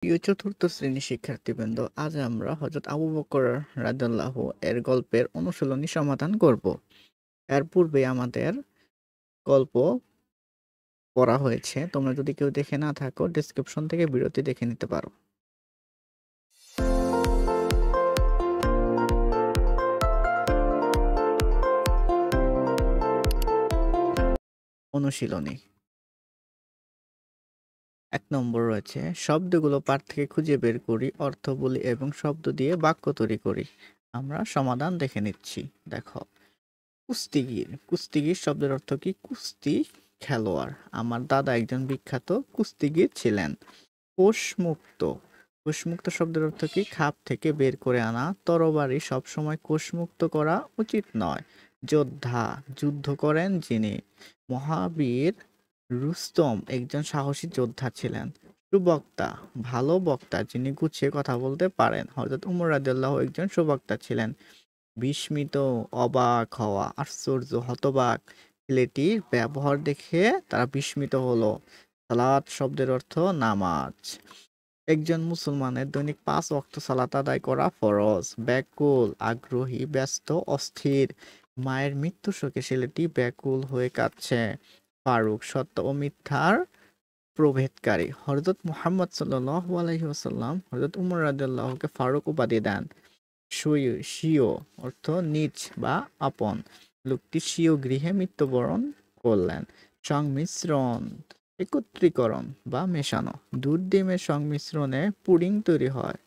প্রিয় চতুর্থ শ্রেণীর শিক্ষার্থীবৃন্দ, আজ আমরা হযরত আবু বকর রাদিয়াল্লাহু এর গল্পের অনুশীলনী সমাধান করব। এর পূর্বে আমাদের গল্প পড়া হয়েছে। তোমরা যদি কেউ দেখে না থাকো, ডেসক্রিপশন থেকে ভিডিওটি দেখে নিতে পারো। অনুশীলনী ১ নম্বর রয়েছে, শব্দগুলো পাঠ থেকে খুঁজে বের করি, অর্থ বলি এবং শব্দ দিয়ে বাক্য তৈরি করি। আমরা সমাধান দেখে নিচ্ছি। দেখো, কুস্তিগীর। কুস্তিগীর শব্দের অর্থ কি? কুস্তি খেলোয়াড়। আমার দাদা একজন বিখ্যাত কুস্তিগীর ছিলেন। কোষমুক্ত। কোষমুক্ত শব্দের অর্থ কি? খাপ থেকে বের করে আনা। তরবারি সবসময় কোষমুক্ত করা উচিত নয়। যোদ্ধা। যুদ্ধ করেন যিনি। মহাবীর রুস্তম একজন সাহসী যোদ্ধা ছিলেন। সুবক্তা। ভালো বক্তা যিনি গুছিয়ে কথা বলতে পারেন। হযরত উমর রাদিয়াল্লাহু একজন সুবক্তা ছিলেন। বিস্মিত, অবাক হওয়া, আশ্চর্য, হতবাক। ছেলেটির ব্যবহার দেখে তারা বিস্মিত হলো। সালাত শব্দের অর্থ নামাজ। একজন মুসলমানের দৈনিক ৫ ওয়াক্ত সালাত আদায় করা ফরজ। ব্যাকুল, আগ্রহী, ব্যস্ত, অস্থির। মায়ের মৃত্যু শোকে ছেলেটি ব্যাকুল হয়ে কাঁদছে। ফারুক, সত্য ও মিথ্যার প্রভেদকারী। হযরত মুহাম্মদ সাল্লাল্লাহু আলাইহি ওয়াসাল্লাম হযরত উমর রাদিয়াল্লাহুকে ফারুক উপাধি দেন। স্বীয় অর্থ নিজ বা আপন। লোকটি স্বীয় গৃহে মৃত্যুবরণ করলেন। সংমিশ্রণ একত্রীকরণ বা মেশানো। দুধ ডিমের সংমিশ্রণে পুডিং তৈরি হয়।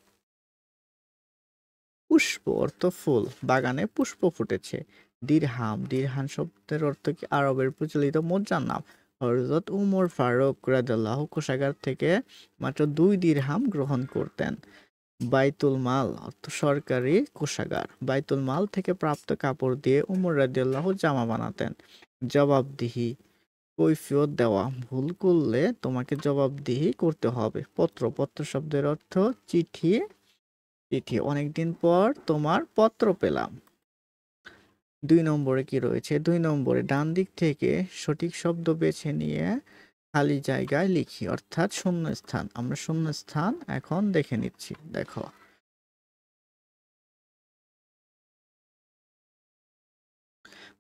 পুষ্প অর্থ ফুল। বাগানে পুষ্প ফুটেছে। দিরহাম। দিরহাম শব্দের অর্থ কি? আরবের প্রচলিত মুদ্রার নাম। হযরত উমর ফারুক রাদিয়াল্লাহু কোষাগার থেকে মাত্র ২ দিরহাম গ্রহণ করতেন। বাইতুল মাল অর্থ সরকারি কোষাগার। বাইতুল মাল থেকে প্রাপ্ত কাপড় দিয়ে উমর রাদিয়াল্লাহু জামা বানাতেন। জবাবদিহি কৈফিয়ত দেওয়া। ভুল করলে তোমাকে জবাবদিহি করতে হবে। পত্র। পত্র শব্দের অর্থ চিঠি। চিঠি। অনেকদিন পর তোমার পত্র পেলাম। ২ নম্বরে কি রয়েছে? ২ নম্বরে ডান দিক থেকে সঠিক শব্দ বেছে নিয়ে খালি জায়গায় লিখি, অর্থাৎ শূন্যস্থান। আমরা শূন্যস্থান এখন দেখে নিচ্ছি। দেখো,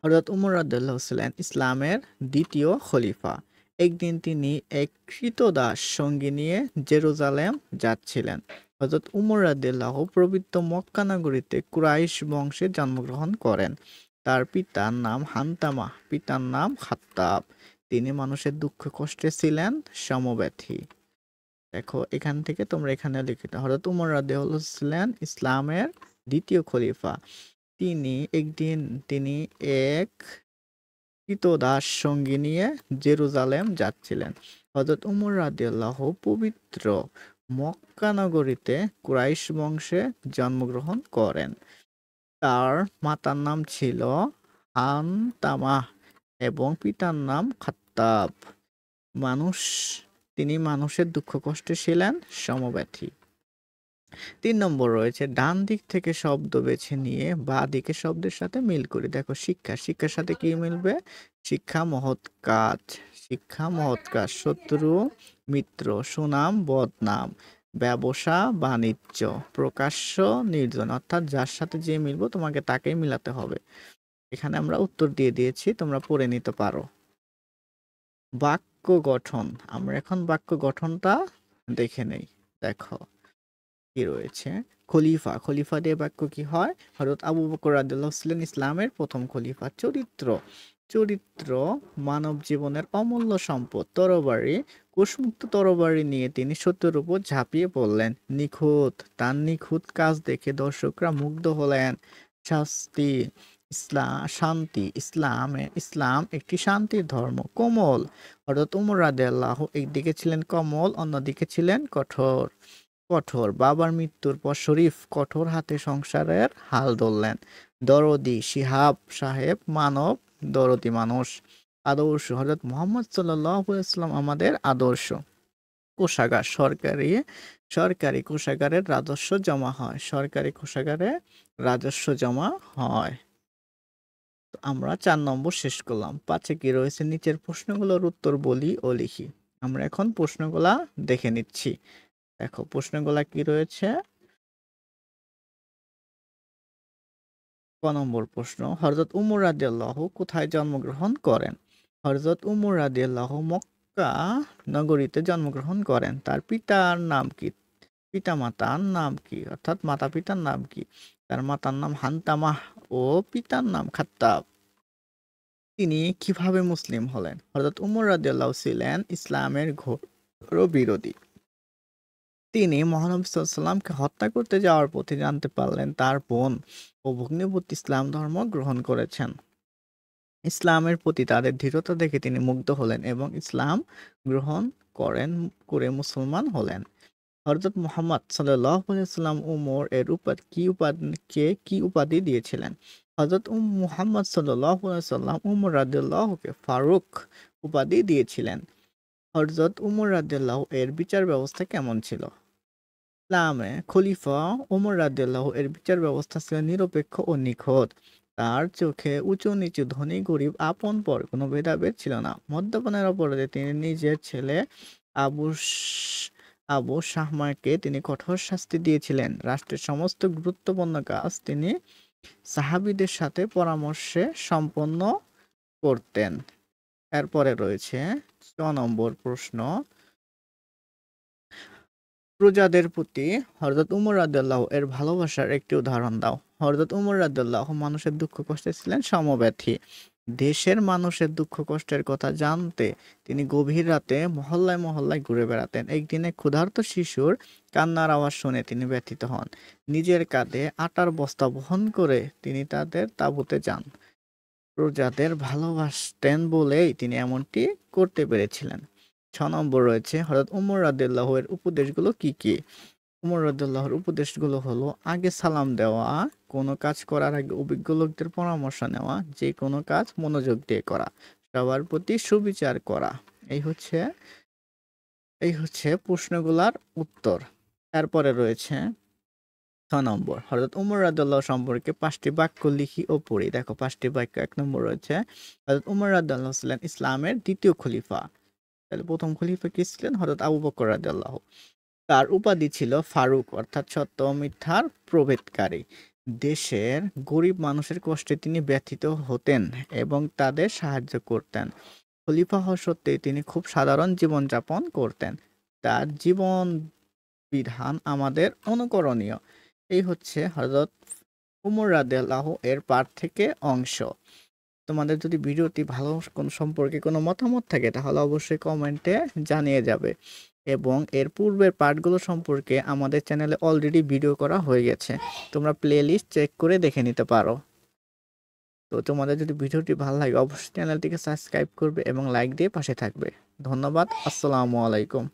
হযরত উমর রাদিয়াল্লাহু ছিলেন ইসলামের দ্বিতীয় খলিফা। একদিন তিনি এক ক্রীতদাস সঙ্গী নিয়ে জেরুজালেম যাচ্ছিলেন। হযরত উমর রাদিয়াল্লাহু পবিত্র মক্কা নগরীতে কুরাইশ বংশে জন্মগ্রহণ করেন। তার পিতার নাম হানতামা, পিতার নাম খাত্তাব। তিনি মানুষের দুঃখ কষ্টে ছিলেন সমব্যথী। দেখো, এখান থেকে তোমরা এখানে লিখিত হযরত উমর রাদিয়াল্লাহু ছিলেন ইসলামের দ্বিতীয় খলিফা। তিনি এক ক্রীতদাস সঙ্গী নিয়ে জেরুজালেম যাচ্ছিলেন। হযরত উমর রাদিয়াল্লাহু পবিত্র মক্কা নগরীতে কুরাইশ বংশে জন্মগ্রহণ করেন। তার মাতার নাম ছিল হানতামাহ এবং পিতার নাম খাত্তাব। মানুষ তিনি মানুষের দুঃখ কষ্টে ছিলেন সমব্যথী। ৩ নম্বর রয়েছে, ডান দিক থেকে শব্দ বেছে নিয়ে বাঁ দিকে শব্দের সাথে মিল করি। দেখো, শিক্ষা। শিক্ষার সাথে কি মিলবে? শিক্ষা মহৎ কাজ। শিক্ষা মহৎ কাজ। শত্রু মিত্র। সুনাম বদনাম। ব্যবসা বাণিজ্য। প্রকাশ্য নির্জন। অর্থাৎ যার সাথে যে মিলবো তোমাকে তাকেই মিলাতে হবে। এখানে আমরা উত্তর দিয়ে দিয়েছি, তোমরা পড়ে নিতে পারো। বাক্য গঠন। আমরা এখন বাক্য গঠনটা দেখে নেই। দেখো কি রয়েছে। খলিফা। খলিফা দিয়ে বাক্য কি হয়? হযরত আবু বকর রাদিয়াল্লাহু ছিলেন ইসলামের প্রথম খলিফা। চরিত্র। চরিত্র মানব জীবনের অমূল্য সম্পদ। তরবারি। কোষমুক্ত তরবারি নিয়ে তিনি শত্রুর উপর ঝাঁপিয়ে পড়লেন। নিখুঁত। তার নিখুঁত কাজ দেখে দর্শকরা মুগ্ধ হলেন। শাস্তি। শান্তি। ইসলাম একটি শান্তির ধর্ম। কোমল। হযরত উমর রাদিয়াল্লাহু একদিকে ছিলেন কমল, অন্যদিকে ছিলেন কঠোর। কঠোর। বাবার মৃত্যুর পর শরীফ কঠোর হাতে সংসারের হাল ধরলেন। দরদি। শিহাব সাহেব মানব দরদি মানুষ। আদর্শ। হযরত মুহাম্মদ সাল্লাল্লাহু আলাইহি ওয়াসাল্লাম আমাদের আদর্শ। কোষাগার। সরকারি কোষাগারের রাজস্ব জমা হয়। সরকারি কোষাগারে রাজস্ব জমা হয়। তো আমরা ৪ নম্বর শেষ করলাম। ৫ কি রয়েছে? নিচের প্রশ্নগুলোর উত্তর বলি ও লিখি। আমরা এখন প্রশ্নগুলা দেখে নিচ্ছি। দেখো প্রশ্নগুলা কি রয়েছে। ক নম্বর প্রশ্ন, হযরত উমর রাদিয়াল্লাহু কোথায় জন্মগ্রহণ করেন? হযরত উমর রাদিয়াল্লাহু মক্কা নগরীতে জন্মগ্রহণ করেন। তার পিতার নাম কি? পিতামাতার নাম কি? অর্থাৎ মাতা-পিতার নাম কি? তার মাতার নাম হান্তামাহ ও পিতার নাম খাত্তাব। তিনি কিভাবে মুসলিম হলেন? হযরত উমর রাদিয়াল্লাহু ছিলেন ইসলামের ঘোর বিরোধী। তিনি মহানবী সাল্লাল্লাহু আলাইহি ওয়াসাল্লামকে হত্যা করতে যাওয়ার পথে জানতে পারলেন তার বোন ও ভগ্নিপতি ইসলাম ধর্ম গ্রহণ করেছেন। ইসলামের প্রতি তাদের দৃঢ়তা দেখে তিনি মুগ্ধ হলেন এবং ইসলাম গ্রহণ করে মুসলমান হলেন। হযরত মুহাম্মদ সাল্লাল্লাহু আলাইহি ওয়াসাল্লাম উমর এর কি উপাধি দিয়েছিলেন? হযরত মুহাম্মদ সাল্লাল্লাহু আলাইহি ওয়াসাল্লাম উমর রাদিয়াল্লাহুকে ফারুক উপাধি দিয়েছিলেন। হযরত উমর রাদিয়াল্লাহু এর বিচার ব্যবস্থা কেমন ছিল? ইসলামে খলিফা ওমর রাদিয়াল্লাহু এর বিচার ব্যবস্থা ছিল নিরপেক্ষ ও নিখুঁত। তার চোখে উঁচু নিচু ধনী গরিব আপন পর কোনো ভেদাভেদ ছিল না। মদ্যপানের অপরাধে তিনি নিজের ছেলে আবু আবু শাহমাকে তিনি কঠোর শাস্তি দিয়েছিলেন। রাষ্ট্রের সমস্ত গুরুত্বপূর্ণ কাজ তিনি সাহাবীদের সাথে পরামর্শে সম্পন্ন করতেন। এরপরে রয়েছে ৬ নম্বর প্রশ্ন, প্রজাদের প্রতি হযরত উমর রাদিয়াল্লাহু এর ভালোবাসার একটি উদাহরণ দাও। হযরত উমর রাদিয়াল্লাহু মানুষের দুঃখ কষ্টে ছিলেন সমব্যথী। দেশের মানুষের দুঃখ কষ্টের কথা জানতে তিনি গভীর রাতে মহল্লায় মহল্লায় ঘুরে বেড়াতেন। একদিন এক ক্ষুধার্ত শিশুর কান্নার আওয়াজ শুনে তিনি ব্যথিত হন। নিজের কাঁধে আটার বস্তা বহন করে তিনি তাদের তাঁবুতে যান। প্রজাদের ভালোবাসতেন বলেই তিনি এমনটি করতে পেরেছিলেন। ৬ নম্বর রয়েছে হযরত উমর রাদিয়াল্লাহু এর উপদেশগুলো কি কি? উমর রাদিয়াল্লাহুর উপদেশগুলো হলো, আগে সালাম দেওয়া, কোনো কাজ করার আগে অভিজ্ঞ লোকদের পরামর্শ নেওয়া, যে কোনো কাজ মনোযোগ দিয়ে করা, সবার প্রতি সুবিচার করা। এই হচ্ছে প্রশ্নগুলার উত্তর। তারপরে রয়েছে ৬ নম্বর, হযরত উমর রাদিয়াল্লাহু সম্পর্কে ৫টি বাক্য লিখি ও পড়ি। দেখো ৫টি বাক্য। ১ নম্বর রয়েছে, হযরত উমর রাদিয়াল্লাহু ছিলেন ইসলামের ২য় খলিফা। তাহলে ১ম খলিফা কে ছিলেন? হযরত আবু বকর রাদিয়াল্লাহু। তার উপাধি ছিল ফারুক, অর্থাৎ সত্য ও মিথ্যার প্রভেদকারী। দেশের গরিব মানুষের কষ্টে তিনি ব্যথিত হতেন এবং তাদের সাহায্য করতেন। খলিফা হওয়া সত্ত্বেও তিনি খুব সাধারণ জীবনযাপন করতেন। তার জীবন বিধান আমাদের অনুকরণীয়। এই হচ্ছে হযরত উমর রাদিয়াল্লাহু এর পাঠ থেকে অংশ। তোমাদের যদি ভিডিওটি ভালো সম্পর্কে কোনো মতামত থাকে তাহলে অবশ্যই কমেন্টে জানিয়ে যাবে। এবং এর পূর্বের পার্টগুলো সম্পর্কে আমাদের চ্যানেলে অলরেডি ভিডিও করা হয়ে গেছে। তোমরা প্লেলিস্ট চেক করে দেখে নিতে পারো। তো তোমাদের যদি ভিডিওটি ভালো লাগে অবশ্যই চ্যানেলটিকে সাবস্ক্রাইব করবে এবং লাইক দিয়ে পাশে থাকবে। ধন্যবাদ। আসসালামু আলাইকুম।